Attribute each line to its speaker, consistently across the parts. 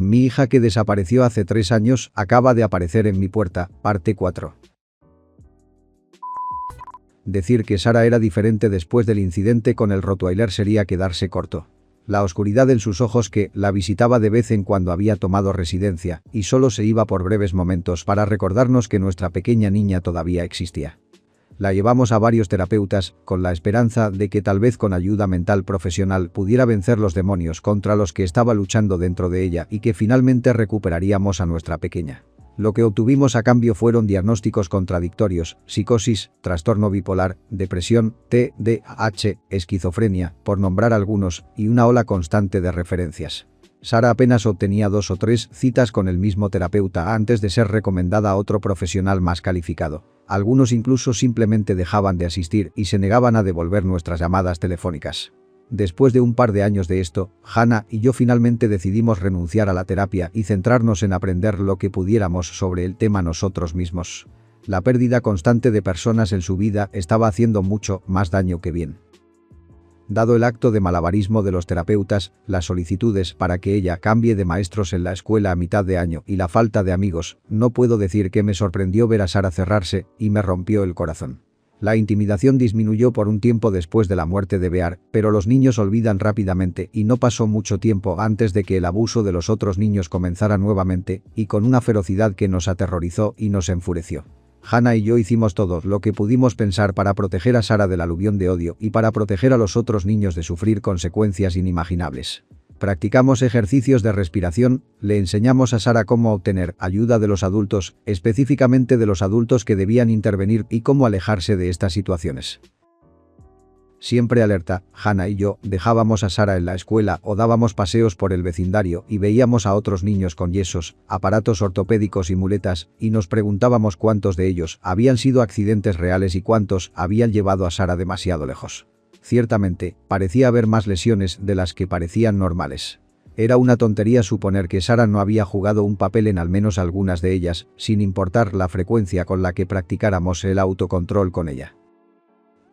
Speaker 1: Mi hija que desapareció hace 3 años acaba de aparecer en mi puerta, parte 4. Decir que Sara era diferente después del incidente con el Rottweiler sería quedarse corto. La oscuridad en sus ojos que la visitaba de vez en cuando había tomado residencia y solo se iba por breves momentos para recordarnos que nuestra pequeña niña todavía existía. La llevamos a varios terapeutas, con la esperanza de que tal vez con ayuda mental profesional pudiera vencer los demonios contra los que estaba luchando dentro de ella y que finalmente recuperaríamos a nuestra pequeña. Lo que obtuvimos a cambio fueron diagnósticos contradictorios, psicosis, trastorno bipolar, depresión, TDAH, esquizofrenia, por nombrar algunos, y una ola constante de referencias. Sara apenas obtenía 2 o 3 citas con el mismo terapeuta antes de ser recomendada a otro profesional más calificado. Algunos incluso simplemente dejaban de asistir y se negaban a devolver nuestras llamadas telefónicas. Después de un par de años de esto, Hannah y yo finalmente decidimos renunciar a la terapia y centrarnos en aprender lo que pudiéramos sobre el tema nosotros mismos. La pérdida constante de personas en su vida estaba haciendo mucho más daño que bien. Dado el acto de malabarismo de los terapeutas, las solicitudes para que ella cambie de maestros en la escuela a mitad de año y la falta de amigos, no puedo decir que me sorprendió ver a Sara cerrarse y me rompió el corazón. La intimidación disminuyó por un tiempo después de la muerte de Bear, pero los niños olvidan rápidamente y no pasó mucho tiempo antes de que el abuso de los otros niños comenzara nuevamente y con una ferocidad que nos aterrorizó y nos enfureció. Hannah y yo hicimos todo lo que pudimos pensar para proteger a Sara del aluvión de odio y para proteger a los otros niños de sufrir consecuencias inimaginables. Practicamos ejercicios de respiración, le enseñamos a Sara cómo obtener ayuda de los adultos, específicamente de los adultos que debían intervenir y cómo alejarse de estas situaciones. Siempre alerta, Hannah y yo dejábamos a Sara en la escuela o dábamos paseos por el vecindario y veíamos a otros niños con yesos, aparatos ortopédicos y muletas, y nos preguntábamos cuántos de ellos habían sido accidentes reales y cuántos habían llevado a Sara demasiado lejos. Ciertamente, parecía haber más lesiones de las que parecían normales. Era una tontería suponer que Sara no había jugado un papel en al menos algunas de ellas, sin importar la frecuencia con la que practicáramos el autocontrol con ella.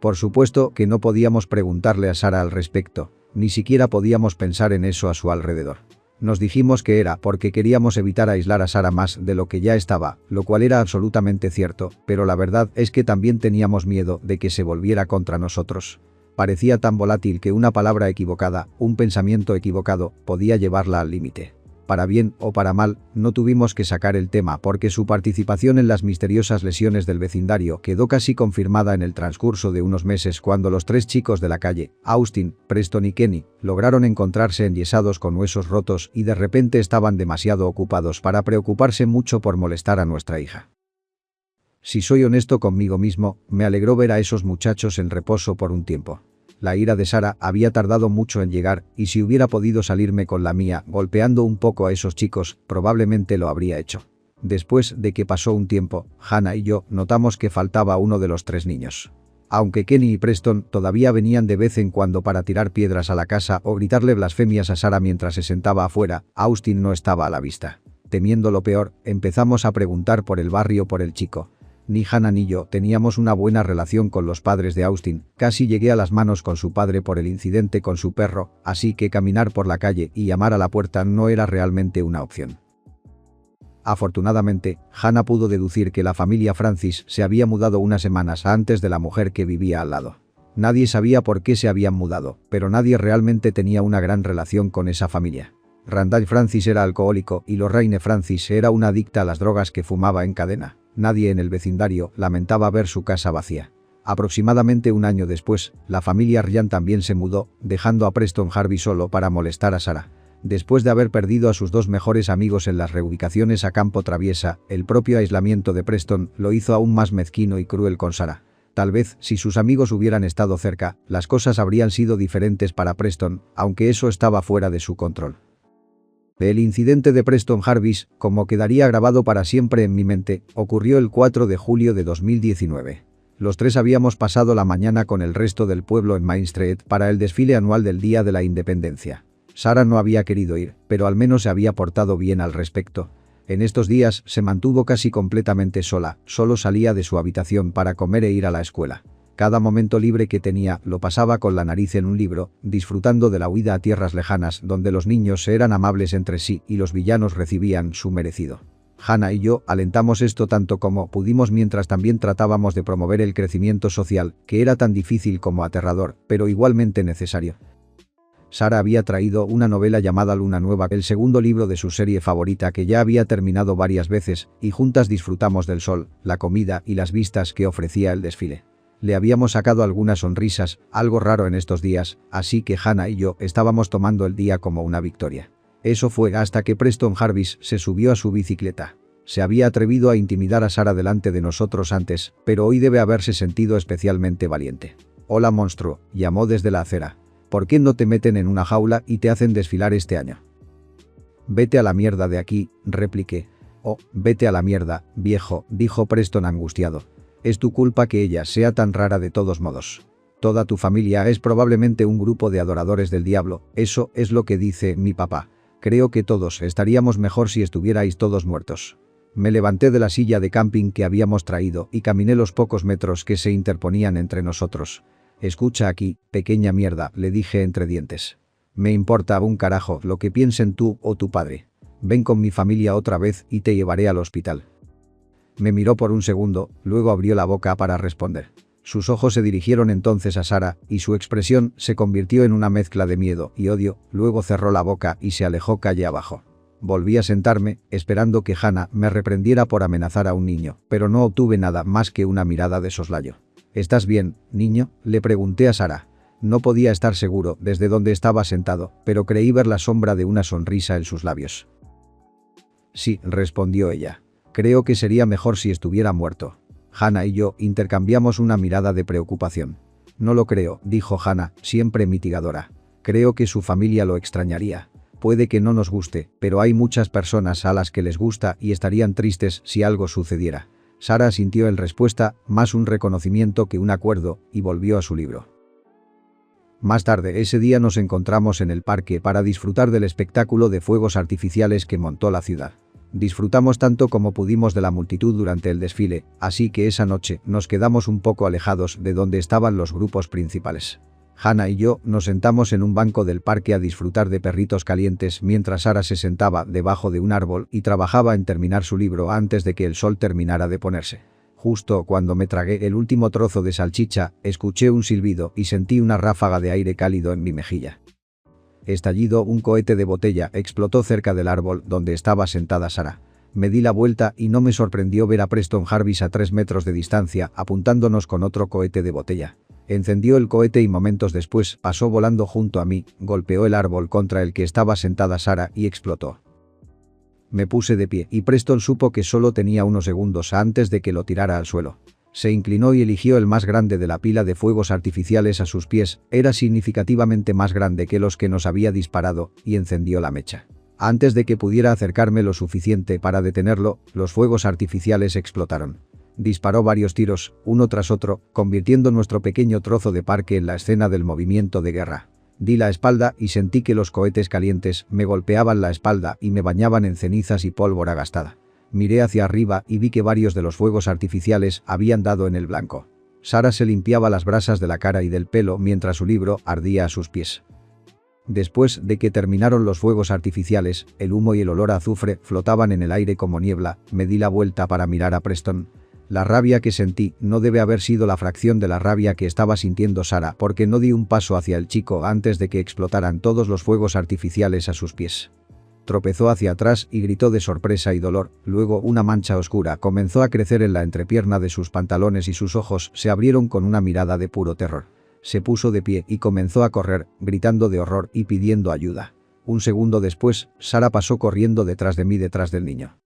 Speaker 1: Por supuesto que no podíamos preguntarle a Sara al respecto, ni siquiera podíamos pensar en eso a su alrededor. Nos dijimos que era porque queríamos evitar aislar a Sara más de lo que ya estaba, lo cual era absolutamente cierto, pero la verdad es que también teníamos miedo de que se volviera contra nosotros. Parecía tan volátil que una palabra equivocada, un pensamiento equivocado, podía llevarla al límite. Para bien o para mal, no tuvimos que sacar el tema porque su participación en las misteriosas lesiones del vecindario quedó casi confirmada en el transcurso de unos meses cuando los 3 chicos de la calle, Austin, Preston y Kenny, lograron encontrarse enyesados con huesos rotos y de repente estaban demasiado ocupados para preocuparse mucho por molestar a nuestra hija. Si soy honesto conmigo mismo, me alegró ver a esos muchachos en reposo por un tiempo. La ira de Sara había tardado mucho en llegar y si hubiera podido salirme con la mía golpeando un poco a esos chicos, probablemente lo habría hecho. Después de que pasó un tiempo, Hannah y yo notamos que faltaba uno de los 3 niños. Aunque Kenny y Preston todavía venían de vez en cuando para tirar piedras a la casa o gritarle blasfemias a Sara mientras se sentaba afuera, Austin no estaba a la vista. Temiendo lo peor, empezamos a preguntar por el barrio por el chico. Ni Hannah ni yo teníamos una buena relación con los padres de Austin, casi llegué a las manos con su padre por el incidente con su perro, así que caminar por la calle y llamar a la puerta no era realmente una opción. Afortunadamente, Hannah pudo deducir que la familia Francis se había mudado unas semanas antes de la mujer que vivía al lado. Nadie sabía por qué se habían mudado, pero nadie realmente tenía una gran relación con esa familia. Randall Francis era alcohólico y Lorraine Francis era una adicta a las drogas que fumaba en cadena. Nadie en el vecindario lamentaba ver su casa vacía. Aproximadamente un año después, la familia Ryan también se mudó, dejando a Preston Harvey solo para molestar a Sara. Después de haber perdido a sus 2 mejores amigos en las reubicaciones a campo traviesa, el propio aislamiento de Preston lo hizo aún más mezquino y cruel con Sara. Tal vez, si sus amigos hubieran estado cerca, las cosas habrían sido diferentes para Preston, aunque eso estaba fuera de su control. El incidente de Preston Harvey, como quedaría grabado para siempre en mi mente, ocurrió el 4 de julio de 2019. Los 3 habíamos pasado la mañana con el resto del pueblo en Main Street para el desfile anual del Día de la Independencia. Sara no había querido ir, pero al menos se había portado bien al respecto. En estos días se mantuvo casi completamente sola, solo salía de su habitación para comer e ir a la escuela. Cada momento libre que tenía lo pasaba con la nariz en un libro, disfrutando de la huida a tierras lejanas donde los niños eran amables entre sí y los villanos recibían su merecido. Hannah y yo alentamos esto tanto como pudimos mientras también tratábamos de promover el crecimiento social, que era tan difícil como aterrador, pero igualmente necesario. Sarah había traído una novela llamada Luna Nueva, el segundo libro de su serie favorita que ya había terminado varias veces, y juntas disfrutamos del sol, la comida y las vistas que ofrecía el desfile. Le habíamos sacado algunas sonrisas, algo raro en estos días, así que Hannah y yo estábamos tomando el día como una victoria. Eso fue hasta que Preston Jarvis se subió a su bicicleta. Se había atrevido a intimidar a Sarah delante de nosotros antes, pero hoy debe haberse sentido especialmente valiente. «Hola monstruo», llamó desde la acera. «¿Por qué no te meten en una jaula y te hacen desfilar este año?» «Vete a la mierda de aquí», repliqué. «Oh, vete a la mierda, viejo», dijo Preston angustiado. «Es tu culpa que ella sea tan rara de todos modos. Toda tu familia es probablemente un grupo de adoradores del diablo, eso es lo que dice mi papá. Creo que todos estaríamos mejor si estuvierais todos muertos». Me levanté de la silla de camping que habíamos traído y caminé los pocos metros que se interponían entre nosotros. «Escucha aquí, pequeña mierda», le dije entre dientes. «Me importa un carajo lo que piensen tú o tu padre. Ven con mi familia otra vez y te llevaré al hospital». Me miró por un segundo, luego abrió la boca para responder. Sus ojos se dirigieron entonces a Sarah y su expresión se convirtió en una mezcla de miedo y odio, luego cerró la boca y se alejó calle abajo. Volví a sentarme, esperando que Hannah me reprendiera por amenazar a un niño, pero no obtuve nada más que una mirada de soslayo. «¿Estás bien, niño?», le pregunté a Sarah. No podía estar seguro desde donde estaba sentado, pero creí ver la sombra de una sonrisa en sus labios. «Sí», respondió ella. «Creo que sería mejor si estuviera muerto». Hannah y yo intercambiamos una mirada de preocupación. «No lo creo», dijo Hannah, siempre mitigadora. «Creo que su familia lo extrañaría. Puede que no nos guste, pero hay muchas personas a las que les gusta y estarían tristes si algo sucediera». Sarah sintió en respuesta, más un reconocimiento que un acuerdo, y volvió a su libro. Más tarde ese día nos encontramos en el parque para disfrutar del espectáculo de fuegos artificiales que montó la ciudad. Disfrutamos tanto como pudimos de la multitud durante el desfile, así que esa noche nos quedamos un poco alejados de donde estaban los grupos principales. Hannah y yo nos sentamos en un banco del parque a disfrutar de perritos calientes mientras Sarah se sentaba debajo de un árbol y trabajaba en terminar su libro antes de que el sol terminara de ponerse. Justo cuando me tragué el último trozo de salchicha, escuché un silbido y sentí una ráfaga de aire cálido en mi mejilla. Estallido, un cohete de botella explotó cerca del árbol donde estaba sentada Sarah. Me di la vuelta y no me sorprendió ver a Preston Jarvis a 3 metros de distancia apuntándonos con otro cohete de botella. Encendió el cohete y momentos después pasó volando junto a mí, golpeó el árbol contra el que estaba sentada Sarah y explotó. Me puse de pie y Preston supo que solo tenía unos segundos antes de que lo tirara al suelo. Se inclinó y eligió el más grande de la pila de fuegos artificiales a sus pies, era significativamente más grande que los que nos había disparado, y encendió la mecha. Antes de que pudiera acercarme lo suficiente para detenerlo, los fuegos artificiales explotaron. Disparó varios tiros, uno tras otro, convirtiendo nuestro pequeño trozo de parque en la escena del movimiento de guerra. Di la espalda y sentí que los cohetes calientes me golpeaban la espalda y me bañaban en cenizas y pólvora gastada. Miré hacia arriba y vi que varios de los fuegos artificiales habían dado en el blanco. Sarah se limpiaba las brasas de la cara y del pelo mientras su libro ardía a sus pies. Después de que terminaron los fuegos artificiales, el humo y el olor a azufre flotaban en el aire como niebla, me di la vuelta para mirar a Preston. La rabia que sentí no debe haber sido la fracción de la rabia que estaba sintiendo Sarah porque no di un paso hacia el chico antes de que explotaran todos los fuegos artificiales a sus pies. Tropezó hacia atrás y gritó de sorpresa y dolor, luego una mancha oscura comenzó a crecer en la entrepierna de sus pantalones y sus ojos se abrieron con una mirada de puro terror. Se puso de pie y comenzó a correr, gritando de horror y pidiendo ayuda. Un segundo después, Sarah pasó corriendo detrás de mí detrás del niño.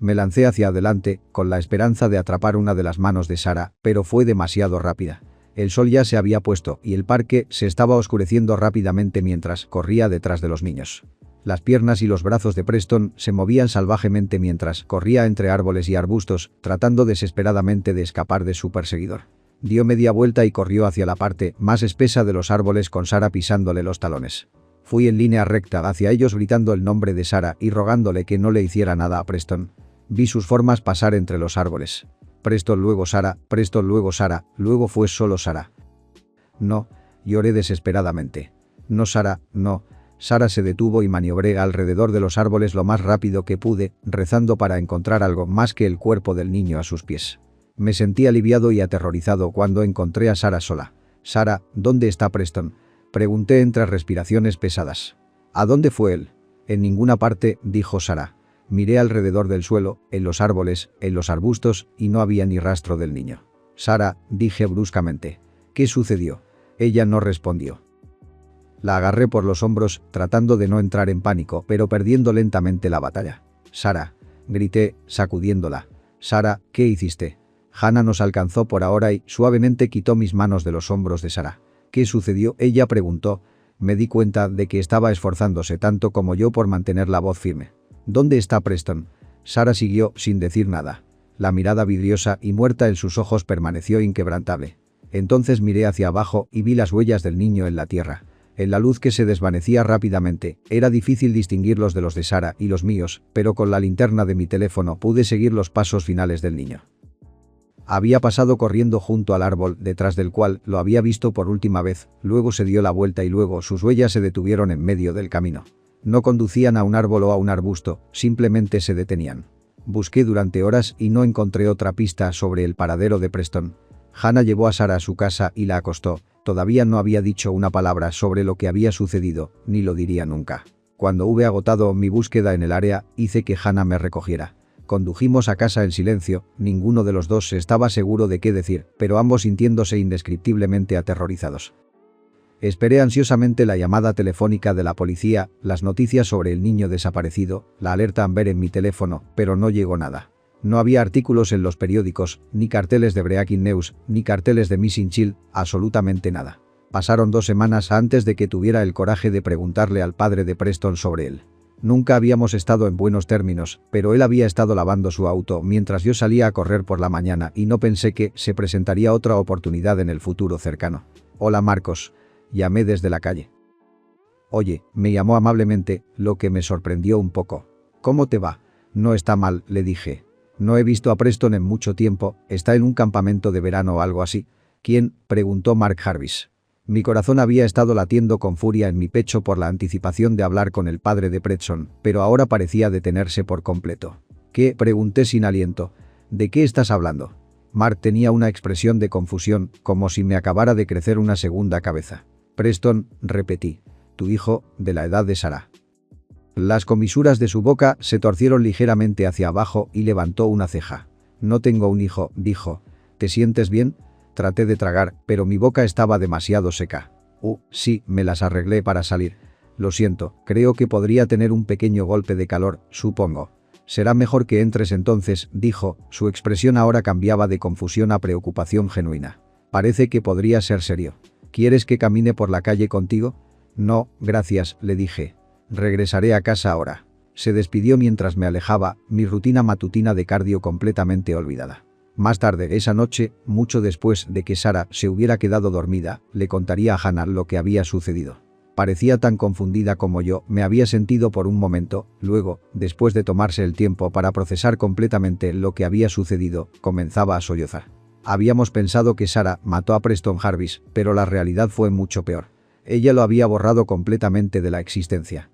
Speaker 1: Me lancé hacia adelante, con la esperanza de atrapar una de las manos de Sarah, pero fue demasiado rápida. El sol ya se había puesto y el parque se estaba oscureciendo rápidamente mientras corría detrás de los niños. Las piernas y los brazos de Preston se movían salvajemente mientras corría entre árboles y arbustos, tratando desesperadamente de escapar de su perseguidor. Dio media vuelta y corrió hacia la parte más espesa de los árboles con Sarah pisándole los talones. Fui en línea recta hacia ellos gritando el nombre de Sarah y rogándole que no le hiciera nada a Preston. Vi sus formas pasar entre los árboles. Preston luego Sara, luego fue solo Sara. No, lloré desesperadamente. No Sara, no. Sara se detuvo y maniobré alrededor de los árboles lo más rápido que pude, rezando para encontrar algo más que el cuerpo del niño a sus pies. Me sentí aliviado y aterrorizado cuando encontré a Sara sola. «Sara, ¿dónde está Preston?», pregunté entre respiraciones pesadas. «¿A dónde fue él?». «En ninguna parte», dijo Sara. Miré alrededor del suelo, en los árboles, en los arbustos, y no había ni rastro del niño. «Sara», dije bruscamente. «¿Qué sucedió?». Ella no respondió. La agarré por los hombros, tratando de no entrar en pánico, pero perdiendo lentamente la batalla. «Sara», grité, sacudiéndola. «Sara, ¿qué hiciste?». Hannah nos alcanzó por ahora y suavemente quitó mis manos de los hombros de Sara. «¿Qué sucedió?», ella preguntó. Me di cuenta de que estaba esforzándose tanto como yo por mantener la voz firme. «¿Dónde está Preston?». Sara siguió sin decir nada. La mirada vidriosa y muerta en sus ojos permaneció inquebrantable. Entonces miré hacia abajo y vi las huellas del niño en la tierra. En la luz que se desvanecía rápidamente, era difícil distinguirlos de los de Sara y los míos, pero con la linterna de mi teléfono pude seguir los pasos finales del niño. Había pasado corriendo junto al árbol detrás del cual lo había visto por última vez, luego se dio la vuelta y luego sus huellas se detuvieron en medio del camino. No conducían a un árbol o a un arbusto, simplemente se detenían. Busqué durante horas y no encontré otra pista sobre el paradero de Preston. Hannah llevó a Sara a su casa y la acostó. Todavía no había dicho una palabra sobre lo que había sucedido, ni lo diría nunca. Cuando hube agotado mi búsqueda en el área, hice que Hannah me recogiera. Condujimos a casa en silencio, ninguno de los dos estaba seguro de qué decir, pero ambos sintiéndose indescriptiblemente aterrorizados. Esperé ansiosamente la llamada telefónica de la policía, las noticias sobre el niño desaparecido, la alerta Amber en mi teléfono, pero no llegó nada. No había artículos en los periódicos, ni carteles de Breaking News, ni carteles de Missing Child, absolutamente nada. Pasaron 2 semanas antes de que tuviera el coraje de preguntarle al padre de Preston sobre él. Nunca habíamos estado en buenos términos, pero él había estado lavando su auto mientras yo salía a correr por la mañana y no pensé que se presentaría otra oportunidad en el futuro cercano. «Hola Marcos», llamé desde la calle. «Oye», me llamó amablemente, lo que me sorprendió un poco. «¿Cómo te va?». «No está mal», le dije. «No he visto a Preston en mucho tiempo, está en un campamento de verano o algo así». «¿Quién?», preguntó Mark Jarvis. Mi corazón había estado latiendo con furia en mi pecho por la anticipación de hablar con el padre de Preston, pero ahora parecía detenerse por completo. «¿Qué?», pregunté sin aliento. «¿De qué estás hablando?». Mark tenía una expresión de confusión, como si me acabara de crecer una segunda cabeza. «Preston», repetí. «Tu hijo, de la edad de Sara». Las comisuras de su boca se torcieron ligeramente hacia abajo y levantó una ceja. «No tengo un hijo», dijo. «¿Te sientes bien?». Traté de tragar, pero mi boca estaba demasiado seca. Sí, me las arreglé para salir. «Lo siento, creo que podría tener un pequeño golpe de calor, supongo». «Será mejor que entres entonces», dijo, su expresión ahora cambiaba de confusión a preocupación genuina. «Parece que podría ser serio». «¿Quieres que camine por la calle contigo?». «No, gracias», le dije. «Regresaré a casa ahora». Se despidió mientras me alejaba, mi rutina matutina de cardio completamente olvidada. Más tarde esa noche, mucho después de que Sara se hubiera quedado dormida, le contaría a Hannah lo que había sucedido. Parecía tan confundida como yo me había sentido por un momento, luego, después de tomarse el tiempo para procesar completamente lo que había sucedido, comenzaba a sollozar. Habíamos pensado que Sara mató a Preston Jarvis, pero la realidad fue mucho peor. Ella lo había borrado completamente de la existencia.